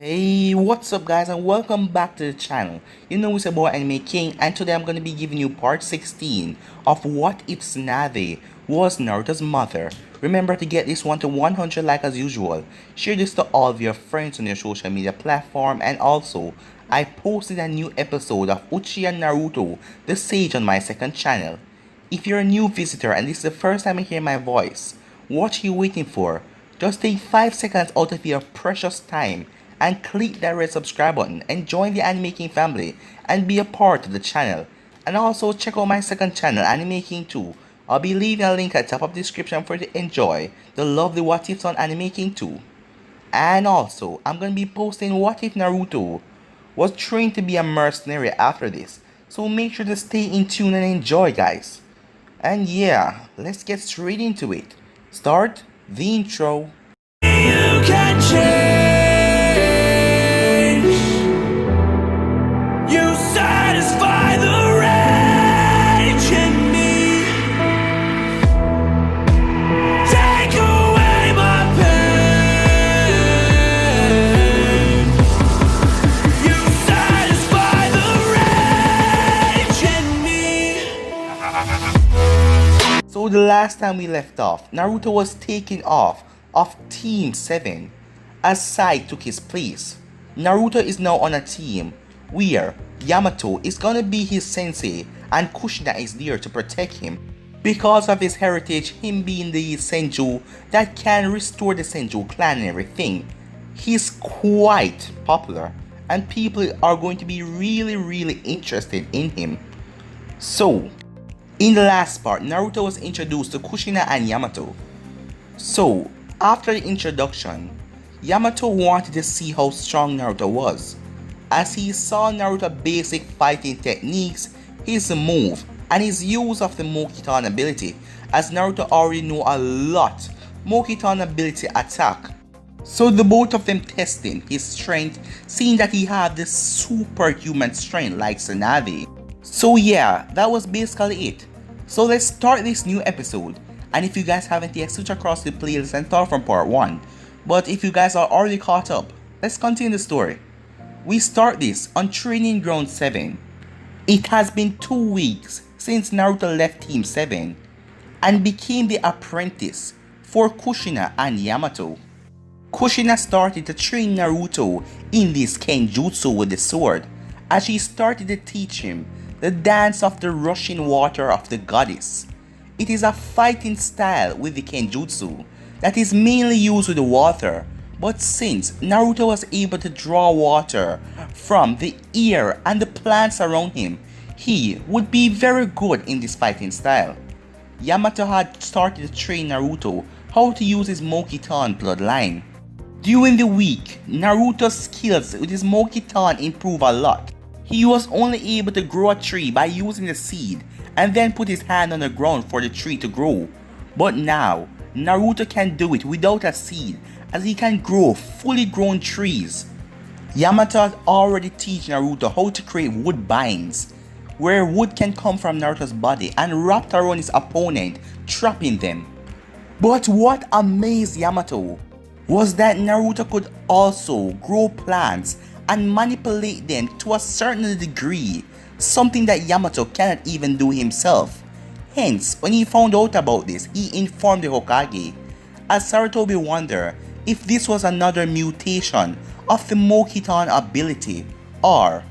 Hey, what's up guys and welcome back to the channel. You know it's your boy Anime King, and today I'm going to be giving you part 16 of What If Tsunade was Naruto's mother. Remember to get this one to 100 like as usual. Share this to all of your friends on your social media platform, and also I posted a new episode of Uchiha Naruto the Sage on my second channel. If you're a new visitor and this is the first time you hear my voice, what are you waiting for? Just take 5 seconds out of your precious time and click that red subscribe button and join the Anime King family and be a part of the channel. And also check out my second channel, Anime King 2. I'll be leaving a link at the top of the description for you to enjoy the lovely what ifs on Anime King 2. And also, I'm going to be posting what if Naruto was trained to be a mercenary after this. So make sure to stay in tune and enjoy guys. And yeah, let's get straight into it. Start the intro. You can change. You satisfy the rage in me. Take away my pain. You satisfy the rage in me. So the last time we left off, Naruto was taken off of Team 7 as Sai took his place. Naruto is now on a team where Yamato is gonna be his sensei and Kushina is there to protect him because of his heritage, him being the Senju that can restore the Senju clan and everything. He's quite popular and people are going to be really interested in him. So, in the last part, Naruto was introduced to Kushina and Yamato. So, after the introduction, Yamato wanted to see how strong Naruto was, as he saw Naruto's basic fighting techniques, his move, and his use of the Mokitan ability, as Naruto already knew a lot Mokitan ability attack. So the both of them testing his strength, seeing that he had this superhuman strength like tsunade. So yeah, that was basically it. So let's start this new episode, and if you guys haven't yet, switch across the playlist and start from part 1. But if you guys are already caught up, let's continue the story. We start this on Training Ground 7. It has been 2 weeks since Naruto left Team 7 and became the apprentice for Kushina and Yamato. Kushina started to train Naruto in this Kenjutsu with the sword, as she started to teach him the dance of the rushing water of the goddess. It is a fighting style with the Kenjutsu that is mainly used with the water, but since Naruto was able to draw water from the air and the plants around him, he would be very good in this fighting style. Yamato had started to train Naruto how to use his Mokitan bloodline. During the week, Naruto's skills with his Mokitan improved a lot. He was only able to grow a tree by using the seed and then put his hand on the ground for the tree to grow. But now, Naruto can do it without a seed, as he can grow fully grown trees. Yamato has already taught Naruto how to create wood binds, where wood can come from Naruto's body and wrapped around his opponent, trapping them. But what amazed Yamato was that Naruto could also grow plants and manipulate them to a certain degree, something that Yamato cannot even do himself. Hence, when he found out about this, he informed the Hokage, as Sarutobi wondered if this was another mutation of the Mokitan ability or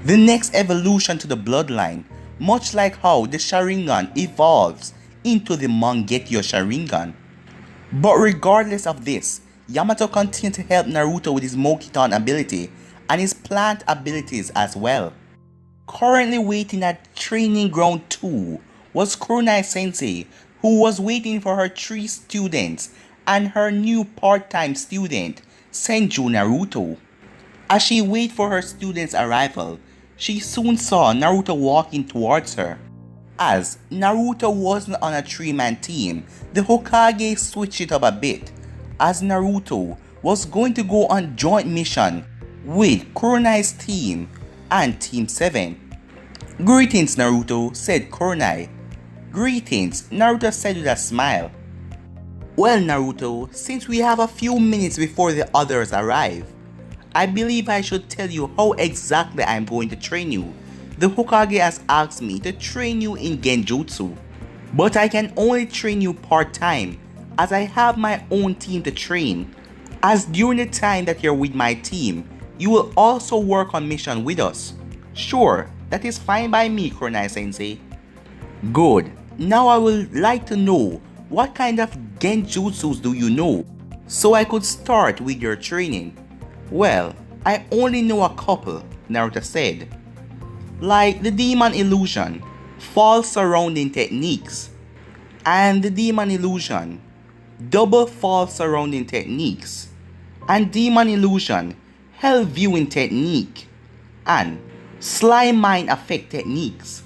the next evolution to the bloodline, much like how the Sharingan evolves into the Mangekyou Sharingan. But regardless of this, Yamato continued to help Naruto with his Mokitan ability and his plant abilities as well. Currently waiting at Training Ground 2 was Kurenai Sensei, who was waiting for her 3 students and her new part-time student, Senju Naruto. As she waited for her students' arrival, she soon saw Naruto walking towards her. As Naruto wasn't on a 3-man team, the Hokage switched it up a bit, as Naruto was going to go on joint mission with Kurenai's team and Team 7. "Greetings Naruto," said Kurenai. "Greetings," Naruto said with a smile. "Well Naruto, since we have a few minutes before the others arrive, I believe I should tell you how exactly I'm going to train you. The Hokage has asked me to train you in Genjutsu, but I can only train you part-time as I have my own team to train. As during the time that you're with my team, you will also work on mission with us. Sure, that is fine by me, Kurenai-sensei. Good. Now I would like to know what kind of genjutsus do you know, so I could start with your training. Well, I only know a couple, Naruto said. Like the demon illusion, false surrounding techniques, and the demon illusion, double false surrounding techniques, and demon illusion, hell viewing technique, and slime mind effect techniques,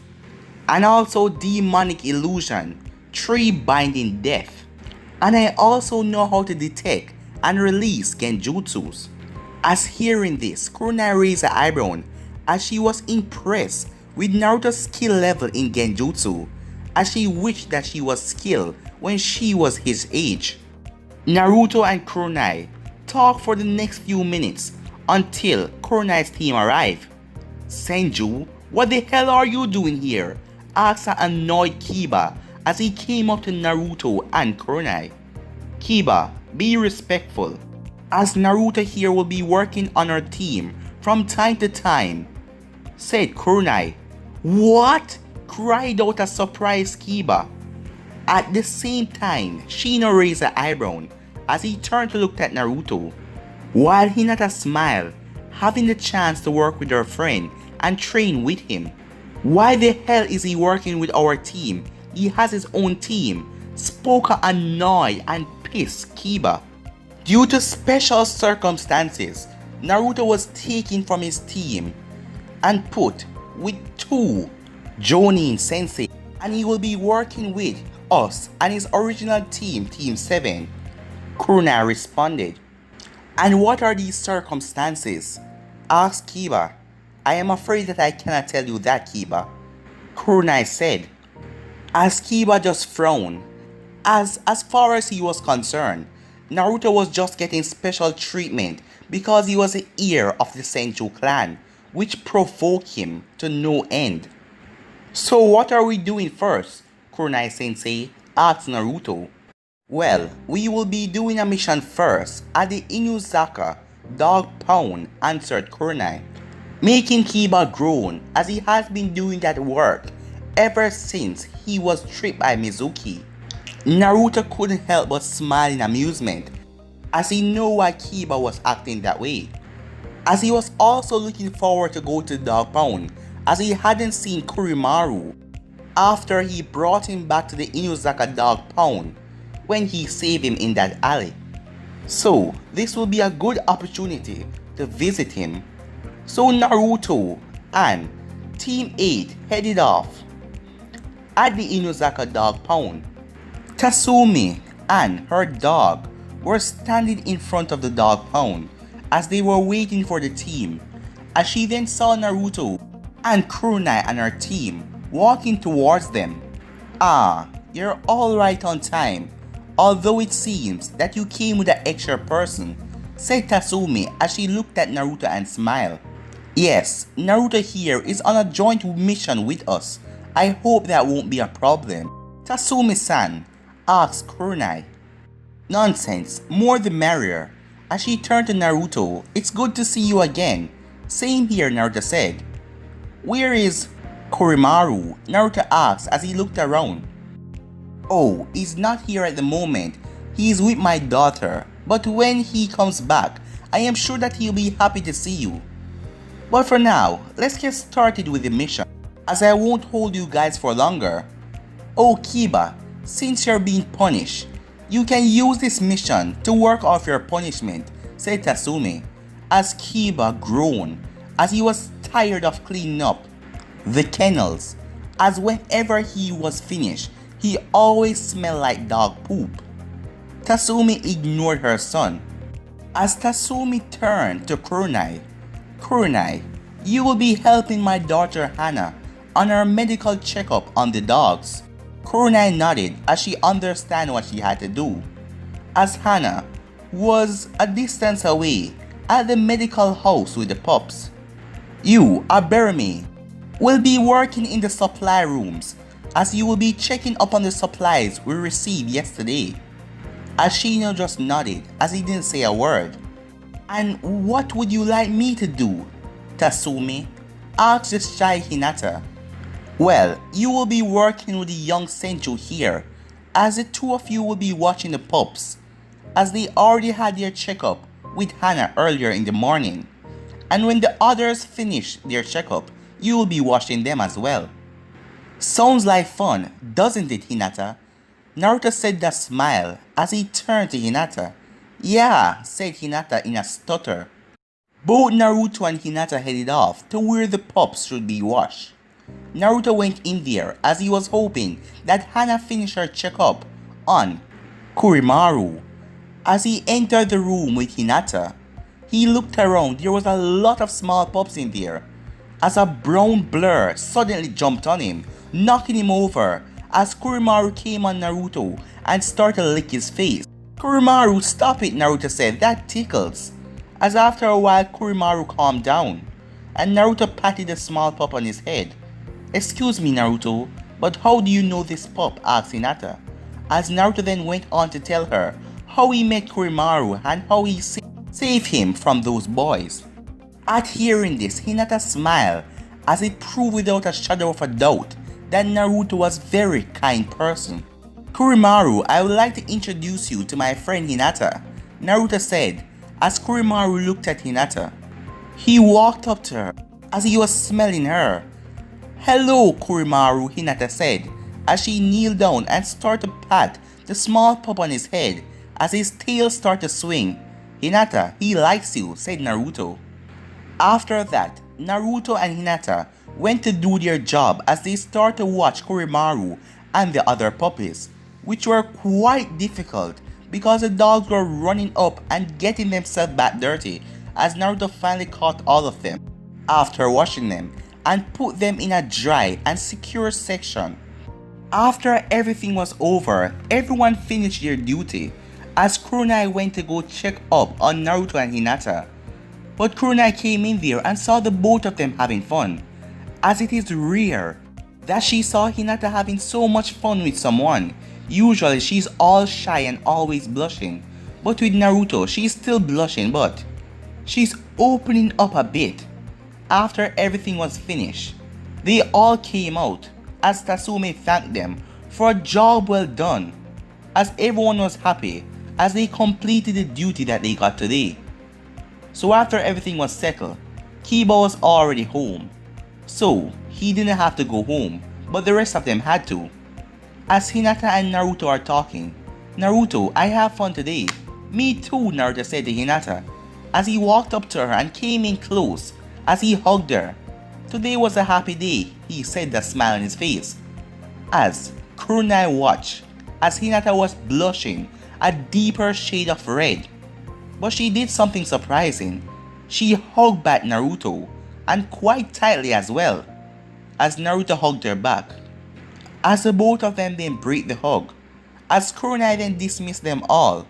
and also demonic illusion, tree binding death. And I also know how to detect and release genjutsus. As hearing this, Kurenai raised her eyebrow as she was impressed with Naruto's skill level in genjutsu, as she wished that she was skilled when she was his age. Naruto and Kurenai talked for the next few minutes until Kurenai's team arrived. Senju, what the hell are you doing here? Asked an annoyed Kiba as he came up to Naruto and Kurenai. Kiba, be respectful, as Naruto here will be working on our team from time to time, said Kurenai. What? Cried out a surprised Kiba. At the same time, Shino raised her eyebrow as he turned to look at Naruto. While Hinata smiled, having the chance to work with her friend and train with him. Why the hell is he working with our team? He has his own team, spoke an annoyed and pissed Kiba. Due to special circumstances, Naruto was taken from his team and put with two Jonin Sensei, and he will be working with us and his original team, Team 7. Kurenai responded. And what are these circumstances? Asked Kiba. I am afraid that I cannot tell you that, Kiba, Kurenai said. As Kiba just frowned, as far as he was concerned, Naruto was just getting special treatment because he was the heir of the Senju clan, which provoked him to no end. So what are we doing first? Kurenai Sensei asked Naruto. Well, we will be doing a mission first at the Inuzaka Dog Pound, answered Kurenai, making Kiba groan as he has been doing that work ever since he was tricked by Mizuki. Naruto couldn't help but smile in amusement as he knew why Kiba was acting that way, as he was also looking forward to go to the Dog Pound as he hadn't seen Kurimaru after he brought him back to the Inuzaka Dog Pound when he saved him in that alley. So this will be a good opportunity to visit him. So Naruto and Team 8 headed off. At the Inuzaka Dog Pound, Tatsumi and her dog were standing in front of the dog pound as they were waiting for the team, as she then saw Naruto and Kurenai and her team walking towards them. Ah, you're alright on time, although it seems that you came with an extra person, said Tatsumi as she looked at Naruto and smiled. Yes, Naruto here is on a joint mission with us. I hope that won't be a problem, Tatsumi-san asked Kurenai. Nonsense, more the merrier. As she turned to Naruto, it's good to see you again. Same here, Naruto said. Where is Kurimaru? Naruto asked as he looked around. Oh, he's not here at the moment. He is with my daughter. But when he comes back, I am sure that he'll be happy to see you. But for now, let's get started with the mission, as I won't hold you guys for longer. Oh Kiba, since you're being punished, you can use this mission to work off your punishment, said Tatsumi, as Kiba groaned as he was tired of cleaning up the kennels, as whenever he was finished, he always smelled like dog poop. Tatsumi ignored her son. As Tatsumi turned to Kurenai, Kurenai, you will be helping my daughter Hana on her medical checkup on the dogs. Kurenai nodded as she understood what she had to do, as Hana was a distance away at the medical house with the pups. You, Aberme, will be working in the supply rooms as you will be checking up on the supplies we received yesterday. Ashino just nodded as he didn't say a word. And what would you like me to do, Tasumi? Asked the shy Hinata. Well, you will be working with the young Senju here, as the two of you will be watching the pups, as they already had their checkup with Hana earlier in the morning. And when the others finish their checkup, you will be watching them as well. Sounds like fun, doesn't it, Hinata? Naruto said that smile as he turned to Hinata. Yeah, said Hinata in a stutter. Both Naruto and Hinata headed off to where the pups should be washed. Naruto went in there as he was hoping that Hana finished her checkup on Kurimaru. As he entered the room with Hinata, he looked around. There was a lot of small pups in there as a brown blur suddenly jumped on him, knocking him over as Kurimaru came on Naruto and started to lick his face. Kurimaru, stop it, Naruto said, that tickles. As after a while Kurimaru calmed down and Naruto patted the small pup on his head. Excuse me, Naruto, but how do you know this pup? Asked Hinata, as Naruto then went on to tell her how he met Kurimaru and how he saved him from those boys. At hearing this, Hinata smiled as it proved without a shadow of a doubt that Naruto was a very kind person. Kurimaru, I would like to introduce you to my friend Hinata, Naruto said as Kurimaru looked at Hinata. He walked up to her as he was smelling her. Hello, Kurimaru, Hinata said as she kneeled down and started to pat the small pup on his head as his tail started to swing. Hinata, he likes you, said Naruto. After that, Naruto and Hinata went to do their job as they started to watch Kurimaru and the other puppies, which were quite difficult because the dogs were running up and getting themselves back dirty as Naruto finally caught all of them after washing them and put them in a dry and secure section. After everything was over, everyone finished their duty as Kunai went to go check up on Naruto and Hinata. But Kunai came in there and saw the both of them having fun, as it is rare that she saw Hinata having so much fun with someone. Usually she's all shy and always blushing, but with Naruto she's still blushing but she's opening up a bit. After everything was finished, they all came out as Tasume thanked them for a job well done, as everyone was happy as they completed the duty that they got today. So after everything was settled, Kiba was already home, so he didn't have to go home, but the rest of them had to. As Hinata and Naruto are talking, Naruto, I have fun today. Me too, Naruto said to Hinata as he walked up to her and came in close as he hugged her. Today was a happy day, he said, that smile on his face. As Kunai watched as Hinata was blushing a deeper shade of red. But she did something surprising. She hugged back Naruto, and quite tightly as well, as Naruto hugged her back. As the both of them then break the hug, as Kunai then dismissed them all.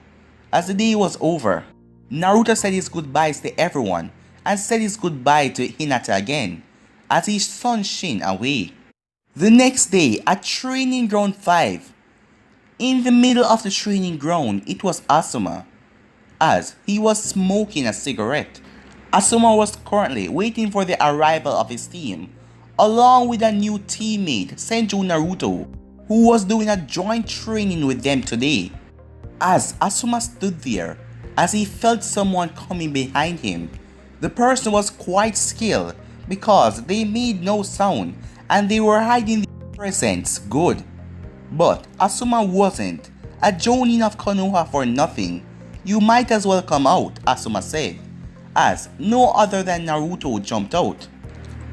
As the day was over, Naruto said his goodbyes to everyone and said his goodbye to Hinata again, as he sun Shin away. The next day at Training Ground 5, in the middle of the training ground, it was Asuma, as he was smoking a cigarette. Asuma was currently waiting for the arrival of his team, along with a new teammate, Senju Naruto, who was doing a joint training with them today. As Asuma stood there, as he felt someone coming behind him, the person was quite skilled because they made no sound and they were hiding their presence good. But Asuma wasn't a jonin of Konoha for nothing. You might as well come out, Asuma said, as no other than Naruto jumped out.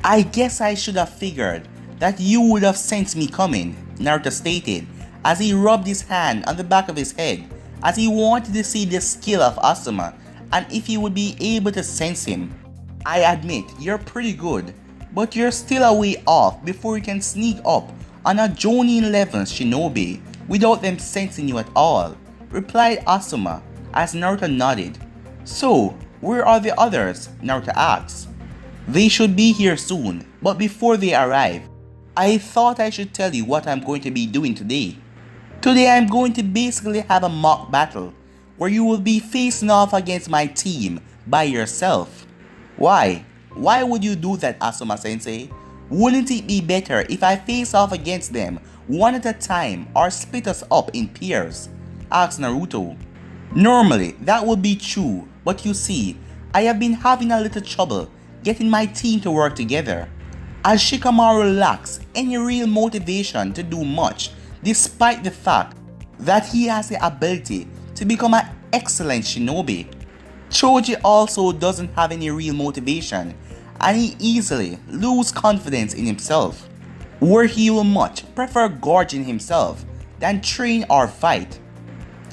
I guess I should have figured that you would have sensed me coming, Naruto stated as he rubbed his hand on the back of his head as he wanted to see the skill of Asuma and if he would be able to sense him. I admit you're pretty good, but you're still a way off before you can sneak up on a Jonin level shinobi without them sensing you at all, replied Asuma as Naruto nodded. So, Where are the others? Naruto asks. They should be here soon, but before they arrive, I thought I should tell you what I'm going to be doing today. Today I'm going to basically have a mock battle where you will be facing off against my team by yourself. Why? Why would you do that, Asuma Sensei? Wouldn't it be better if I face off against them one at a time or split us up in pairs? Asks Naruto. Normally that would be true, but you see, I have been having a little trouble getting my team to work together, as Shikamaru lacks any real motivation to do much despite the fact that he has the ability to become an excellent shinobi. Choji also doesn't have any real motivation and he easily loses confidence in himself, where he will much prefer gorging himself than train or fight.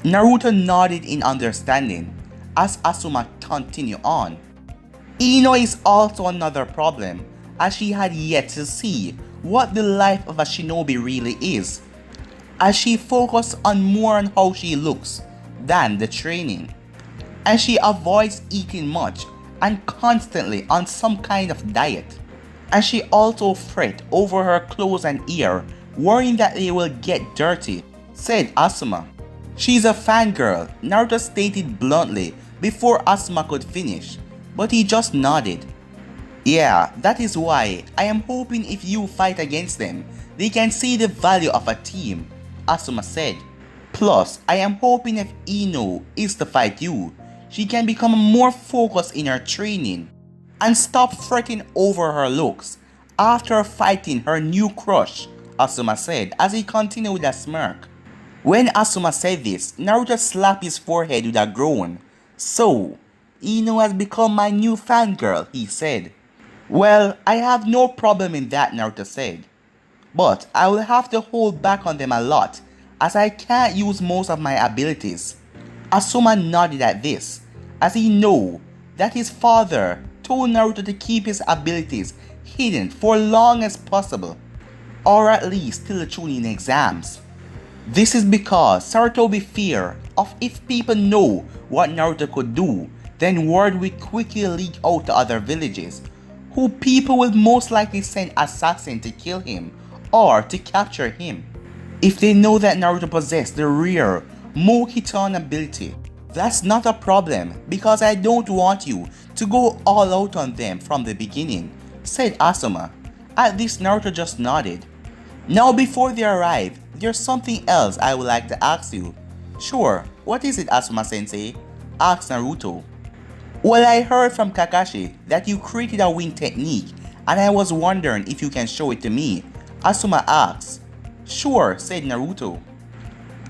Naruto nodded in understanding as Asuma continued on. Ino is also another problem, as she had yet to see what the life of a shinobi really is, as she focused more on how she looks than the training, and she avoids eating much and constantly on some kind of diet, and she also frets over her clothes and hair, worrying that they will get dirty, said Asuma. She's a fangirl, Naruto stated bluntly before Asuma could finish, but he just nodded. Yeah, that is why I am hoping if you fight against them, they can see the value of a team, Asuma said. Plus, I am hoping if Ino is to fight you, she can become more focused in her training and stop fretting over her looks after fighting her new crush, Asuma said as he continued with a smirk. When Asuma said this, Naruto slapped his forehead with a groan. So, Ino has become my new fangirl, he said. Well, I have no problem in that, Naruto said. But I will have to hold back on them a lot as I can't use most of my abilities. Asuma nodded at this, as he knew that his father told Naruto to keep his abilities hidden for long as possible, or at least till the Chunin exams. This is because Sarutobi feared of if people know what Naruto could do, then word will quickly leak out to other villages, who people will most likely send assassins to kill him or to capture him. If they know that Naruto possessed the rare Mohitan ability, that's not a problem because I don't want you to go all out on them from the beginning, said Asuma. At this, Naruto just nodded. Now before they arrive, there's something else I would like to ask you. Sure, what is it, Asuma Sensei? Asked Naruto. Well, I heard from Kakashi that you created a wind technique and I was wondering if you can show it to me, Asuma asked. Sure, said Naruto,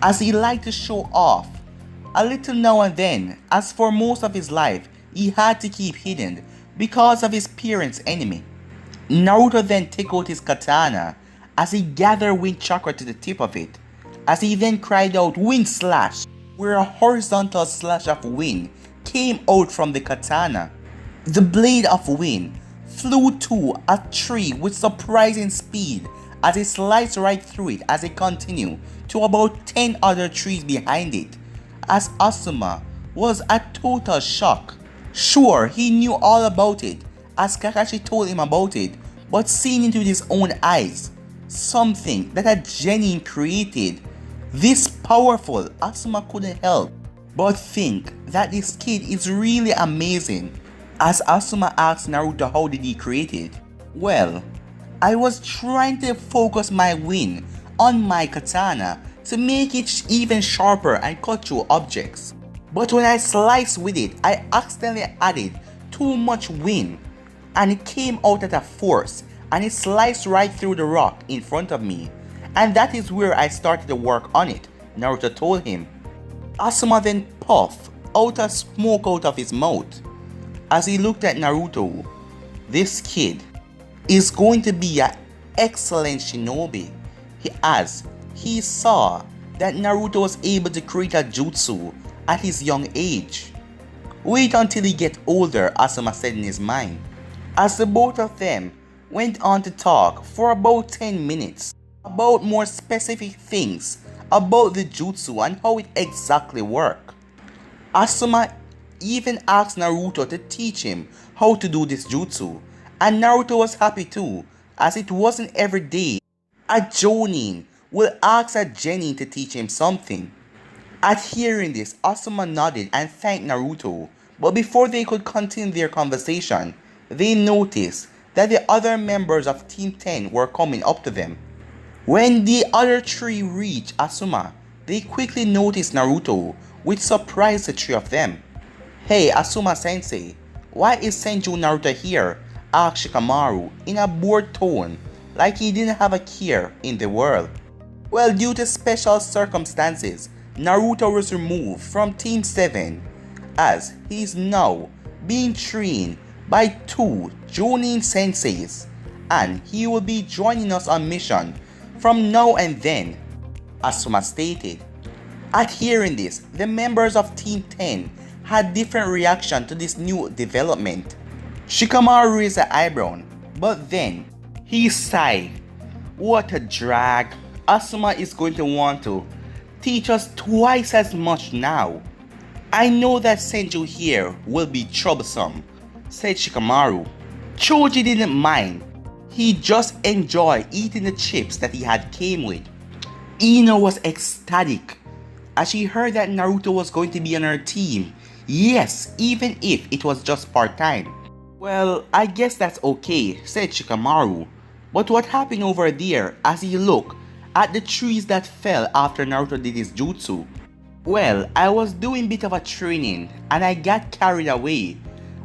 as he liked to show off a little now and then, as for most of his life he had to keep hidden because of his parents' enemy. Naruto then took out his katana as he gathered wind chakra to the tip of it, as he then cried out wind slash, where a horizontal slash of wind came out from the katana. The blade of wind flew to a tree with surprising speed as it sliced right through it as it continued to about 10 other trees behind it, as Asuma was a total shock. Sure, he knew all about it as Kakashi told him about it, but seeing it with his own eyes, something that a genin created this powerful, Asuma couldn't help but think that this kid is really amazing. As Asuma asked Naruto how did he create it, well, I was trying to focus my wind on my katana to make it even sharper and cut through objects. But when I sliced with it, I accidentally added too much wind and it came out at a force and it sliced right through the rock in front of me. And that is where I started to work on it, Naruto told him. Asuma then puffed out a smoke out of his mouth as he looked at Naruto. This kid is going to be an excellent shinobi, as he saw that Naruto was able to create a jutsu at his young age. Wait until he gets older, Asuma said in his mind, as the both of them went on to talk for about 10 minutes about more specific things about the jutsu and how it exactly worked. Asuma even asked Naruto to teach him how to do this jutsu, and Naruto was happy too, as it wasn't every day a Jonin will ask a Genin to teach him something. At hearing this, Asuma nodded and thanked Naruto, but before they could continue their conversation, they noticed that the other members of Team 10 were coming up to them. When the other three reached Asuma, they quickly noticed Naruto, which surprised the three of them. "Hey Asuma sensei, why is Senju Naruto here?" asked Shikamaru in a bored tone, like he didn't have a care in the world. Well, due to special circumstances, Naruto was removed from Team 7 as he is now being trained by 2 Jonin senseis, and he will be joining us on mission from now and then, Asuma stated. At hearing this, the members of Team 10 had different reaction to this new development. Shikamaru raised an eyebrow, but then he sighed. What a drag. Asuma is going to want to teach us twice as much now. I know that Senju here will be troublesome, said Shikamaru. Choji didn't mind. He just enjoyed eating the chips that he had came with. Ino was ecstatic as she heard that Naruto was going to be on her team. Yes, even if it was just part-time. Well, I guess that's okay, said Shikamaru. But what happened over there as he looked at the trees that fell after Naruto did his jutsu? Well, I was doing a bit of a training and I got carried away,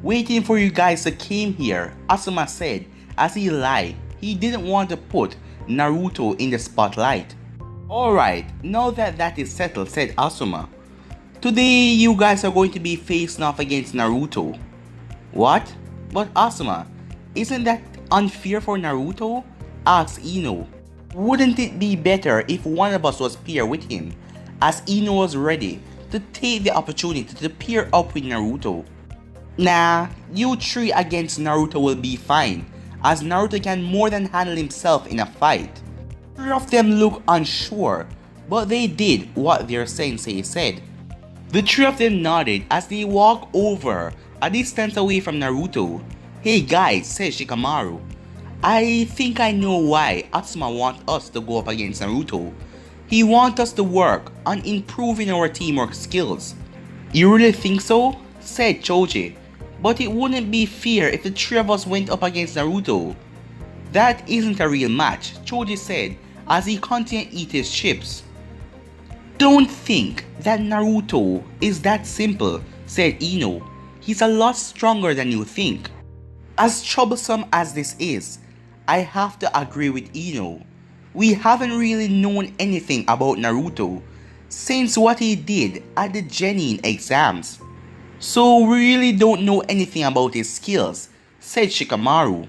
waiting for you guys to came here, Asuma said as he lied. He didn't want to put Naruto in the spotlight. Alright, now that that is settled, said Asuma. Today you guys are going to be facing off against Naruto. What? But Asuma, isn't that unfair for Naruto? Asked Ino. Wouldn't it be better if one of us was paired with him, as Ino was ready to take the opportunity to pair up with Naruto? Nah, you three against Naruto will be fine, as Naruto can more than handle himself in a fight. Three of them looked unsure, but they did what their sensei said. The three of them nodded as they walked over a distance away from Naruto. Hey guys, said Shikamaru. I think I know why Asuma wants us to go up against Naruto. He wants us to work on improving our teamwork skills. You really think so? Said Choji. But it wouldn't be fair if the three of us went up against Naruto. That isn't a real match, Choji said as he continued to eat his chips. Don't think that Naruto is that simple, said Ino. He's a lot stronger than you think. As troublesome as this is, I have to agree with Ino. We haven't really known anything about Naruto since what he did at the Genin exams. So we really don't know anything about his skills, said Shikamaru.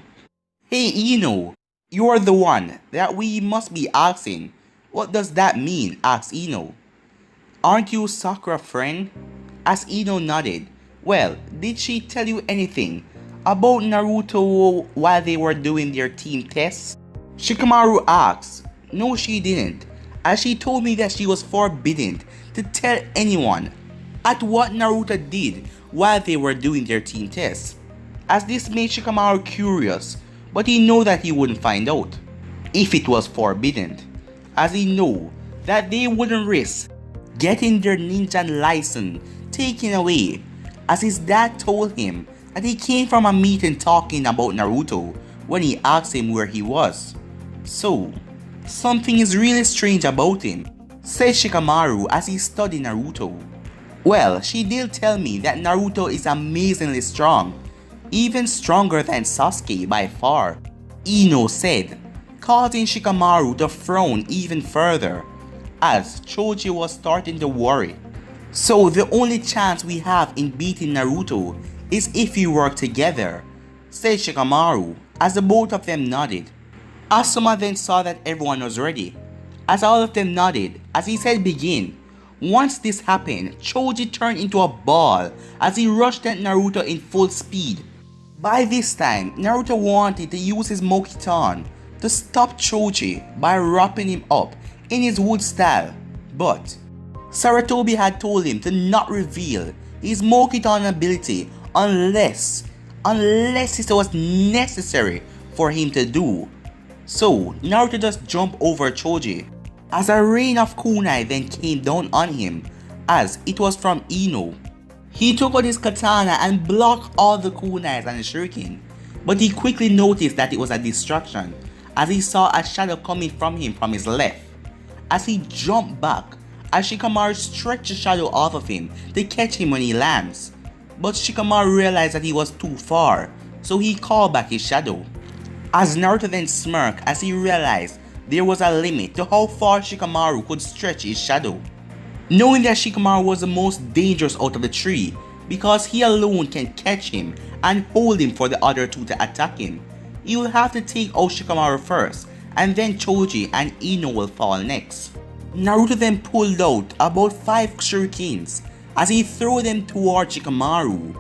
Hey Ino, you are the one that we must be asking. What does that mean? Asked Ino. Aren't you Sakura's friend? As Ino nodded. Well, did she tell you anything about Naruto while they were doing their team tests? Shikamaru asked. No, she didn't, as she told me that she was forbidden to tell anyone at what Naruto did while they were doing their team tests. As this made Shikamaru curious, but he knew that he wouldn't find out if it was forbidden, as he knew that they wouldn't risk getting their ninja license taken away, as his dad told him that he came from a meeting talking about Naruto when he asked him where he was. So, something is really strange about him, said Shikamaru as he studied Naruto. Well, she did tell me that Naruto is amazingly strong, even stronger than Sasuke by far, Ino said, causing Shikamaru to frown even further, as Choji was starting to worry. So the only chance we have in beating Naruto is if we work together, said Shikamaru as the both of them nodded. Asuma then saw that everyone was ready, as all of them nodded as he said begin. Once this happened, Choji turned into a ball as he rushed at Naruto in full speed. By this time, Naruto wanted to use his Mokitan to stop Choji by wrapping him up in his wood style, but Saratobi had told him to not reveal his Mokiton ability unless it was necessary for him to do. So Naruto just jumped over Choji as a rain of kunai then came down on him, as it was from Ino. He took out his katana and blocked all the kunais and the shuriken, but he quickly noticed that it was a distraction as he saw a shadow coming from him from his left. As he jumped back, Shikamaru stretched the shadow off of him to catch him when he lands, but Shikamaru realized that he was too far, so he called back his shadow. As Naruto then smirked as he realized there was a limit to how far Shikamaru could stretch his shadow. Knowing that Shikamaru was the most dangerous out of the three because he alone can catch him and hold him for the other two to attack him, he will have to take out Shikamaru first, and then Choji and Ino will fall next. Naruto then pulled out about 5 shurikens as he threw them toward Shikamaru.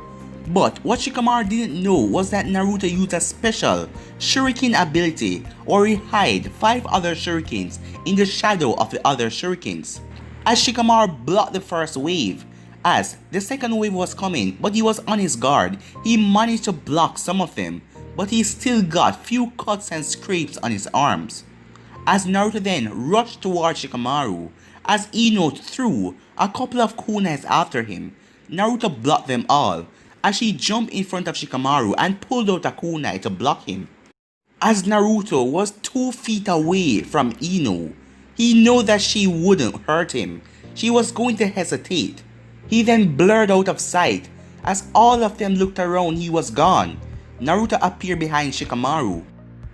But what Shikamaru didn't know was that Naruto used a special shuriken ability where he hid 5 other shurikens in the shadow of the other shurikens. As Shikamaru blocked the first wave, as the second wave was coming but he was on his guard, he managed to block some of them, but he still got few cuts and scrapes on his arms. As Naruto then rushed towards Shikamaru, as Ino threw a couple of kunais after him, Naruto blocked them all as she jumped in front of Shikamaru and pulled out a kunai to block him. As Naruto was 2 feet away from Ino, he knew that she wouldn't hurt him. She was going to hesitate. He then blurred out of sight. As all of them looked around, he was gone. Naruto appeared behind Shikamaru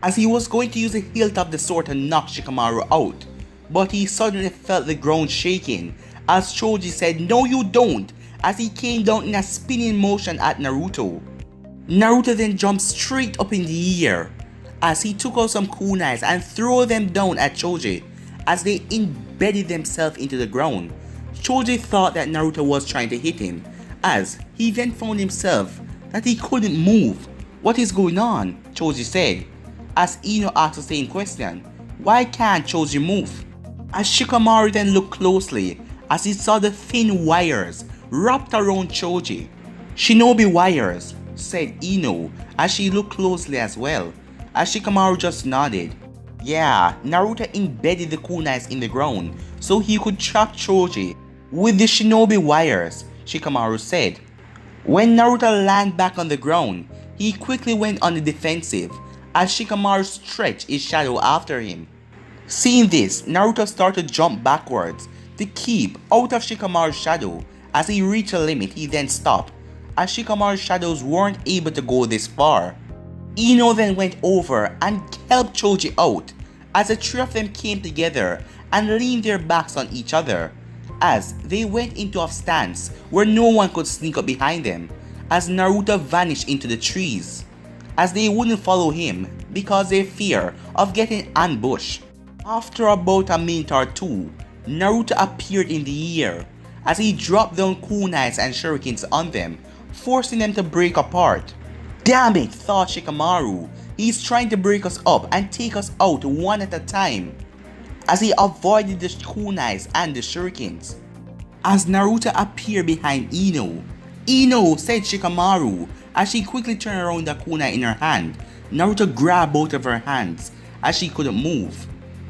as he was going to use the hilt of the sword to knock Shikamaru out, but he suddenly felt the ground shaking as Choji said, "No you don't," as he came down in a spinning motion at Naruto. Naruto then jumped straight up in the air as he took out some kunais and threw them down at Choji as they embedded themselves into the ground. Choji thought that Naruto was trying to hit him, as he then found himself that he couldn't move. "What is going on?" Choji said, as Ino asked the same question. "Why can't Choji move?" As Shikamaru then looked closely as he saw the thin wires wrapped around Choji. "Shinobi wires," said Ino as she looked closely as well, as Shikamaru just nodded. Yeah, Naruto embedded the kunais in the ground so he could trap Choji with the shinobi wires, Shikamaru said. When Naruto landed back on the ground, he quickly went on the defensive as Shikamaru stretched his shadow after him. Seeing this, Naruto started to jump backwards to keep out of Shikamaru's shadow. As he reached a limit, he then stopped, as Shikamaru's shadows weren't able to go this far. Ino then went over and helped Choji out, as the three of them came together and leaned their backs on each other, as they went into a stance where no one could sneak up behind them, as Naruto vanished into the trees, as they wouldn't follow him because they fear of getting ambushed. After about a minute or two, Naruto appeared in the air as he dropped down kunais and shurikens on them, forcing them to break apart. "Damn it," thought Shikamaru, "he's trying to break us up and take us out one at a time," as he avoided the kunais and the shurikens. As Naruto appeared behind Ino, "Ino," said Shikamaru, as she quickly turned around the kunai in her hand. Naruto grabbed both of her hands as she couldn't move.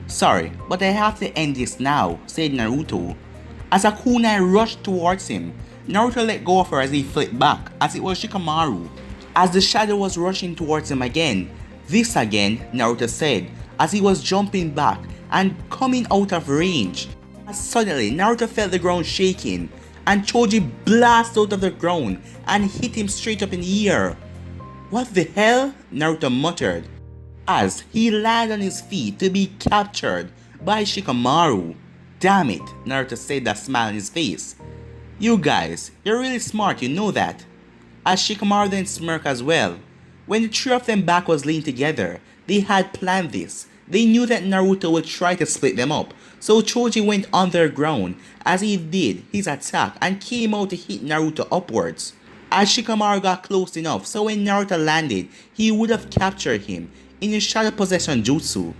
"Sorry, but I have to end this now," said Naruto. As a kunai rushed towards him, Naruto let go of her as he flipped back, as it was Shikamaru. As the shadow was rushing towards him again, "This again," Naruto said, as he was jumping back and coming out of range. As suddenly, Naruto felt the ground shaking, and Choji blasted out of the ground and hit him straight up in the air. "What the hell?" Naruto muttered, as he landed on his feet to be captured by Shikamaru. "Damn it," Naruto said, that smile on his face. "You guys, you're really smart, you know that." As Shikamaru then smirked as well. When the three of them back was leaned together, they had planned this. They knew that Naruto would try to split them up, so Choji went underground as he did his attack and came out to hit Naruto upwards. As Shikamaru got close enough, so when Naruto landed, he would have captured him in his shadow possession jutsu.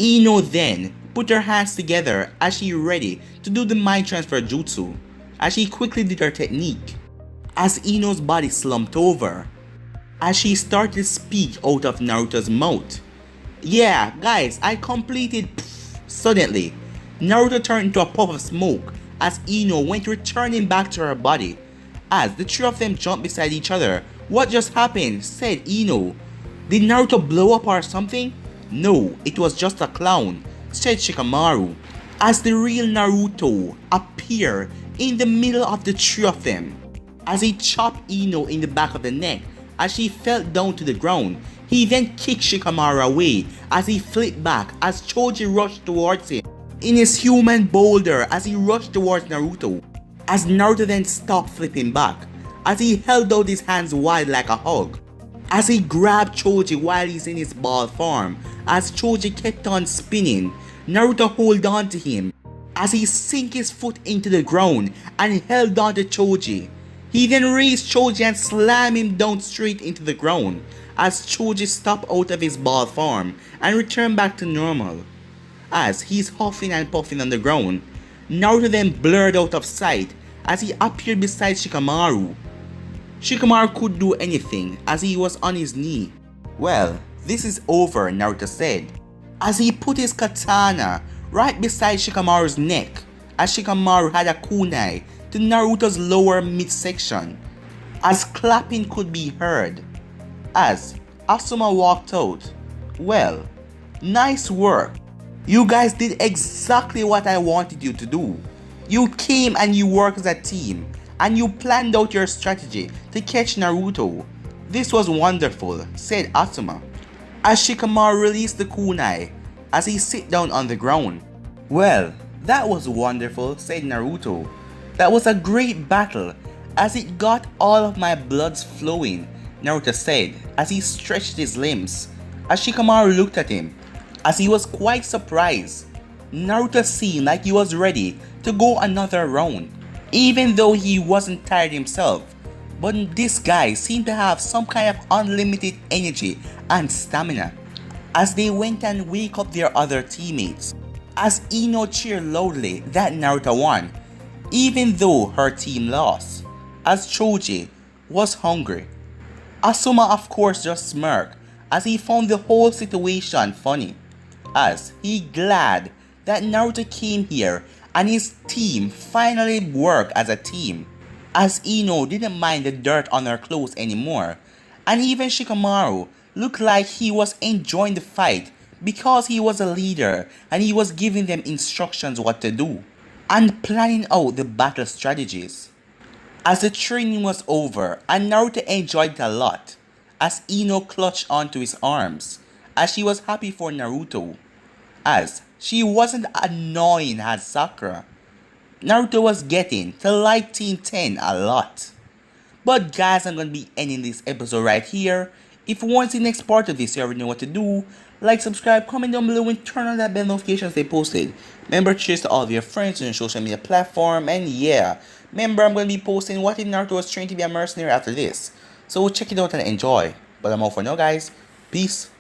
Ino then put her hands together as she ready to do the mind transfer jutsu, as she quickly did her technique. as Ino's body slumped over, as she started to speak out of Naruto's mouth. Yeah, guys, I completed. Suddenly, Naruto turned into a puff of smoke as Ino went returning back to her body. As the three of them jumped beside each other. What just happened? Said Ino. Did Naruto blow up or something? No, it was just a clown, said Shikamaru. As the real Naruto appeared in the middle of the three of them. As he chopped Ino in the back of the neck as she fell down to the ground. He then kicked Shikamaru away as he flipped back as Choji rushed towards him in his human boulder as he rushed towards Naruto. As Naruto then stopped flipping back as he held out his hands wide like a hug. As he grabbed Choji while he's in his ball form. As Choji kept on spinning, Naruto held on to him as he sank his foot into the ground and held on to Choji. He then raised Choji and slammed him down straight into the ground as Choji stopped out of his ball form and returned back to normal. As he's huffing and puffing on the ground, Naruto then blurred out of sight as he appeared beside Shikamaru. Shikamaru could do anything as he was on his knee. Well, this is over, Naruto said, as he put his katana right beside Shikamaru's neck as Shikamaru had a kunai to Naruto's lower midsection, as clapping could be heard. As Asuma walked out. Well, nice work. You guys did exactly what I wanted you to do. You came and you worked as a team and you planned out your strategy to catch Naruto. This was wonderful, said Asuma, as Shikamaru released the kunai as he sat down on the ground. Well, that was wonderful, said Naruto. That was a great battle as it got all of my bloods flowing, Naruto said as he stretched his limbs. As Shikamaru looked at him as he was quite surprised. Naruto seemed like he was ready to go another round, even though he wasn't tired himself. But this guy seemed to have some kind of unlimited energy and stamina. As they went and wake up their other teammates, as Ino cheered loudly that Naruto won, even though her team lost, as Choji was hungry. Asuma of course just smirked as he found the whole situation funny, as he glad that Naruto came here and his team finally worked as a team, as Ino didn't mind the dirt on her clothes anymore, and even Shikamaru looked like he was enjoying the fight because he was a leader and he was giving them instructions what to do and planning out the battle strategies. As the training was over and Naruto enjoyed it a lot, as Ino clutched onto his arms as she was happy for Naruto, as she wasn't annoying as Sakura. Naruto was getting to like Team 10 a lot. But guys, I'm going to be ending this episode right here. If you want to see the next part of this, you already know what to do. Like, subscribe, comment down below, and turn on that bell notifications they posted. Remember, cheers to all of your friends on your social media platform. And yeah, remember, I'm going to be posting what if Naruto was trained to be a mercenary after this. So check it out and enjoy. But I'm all for now, guys. Peace.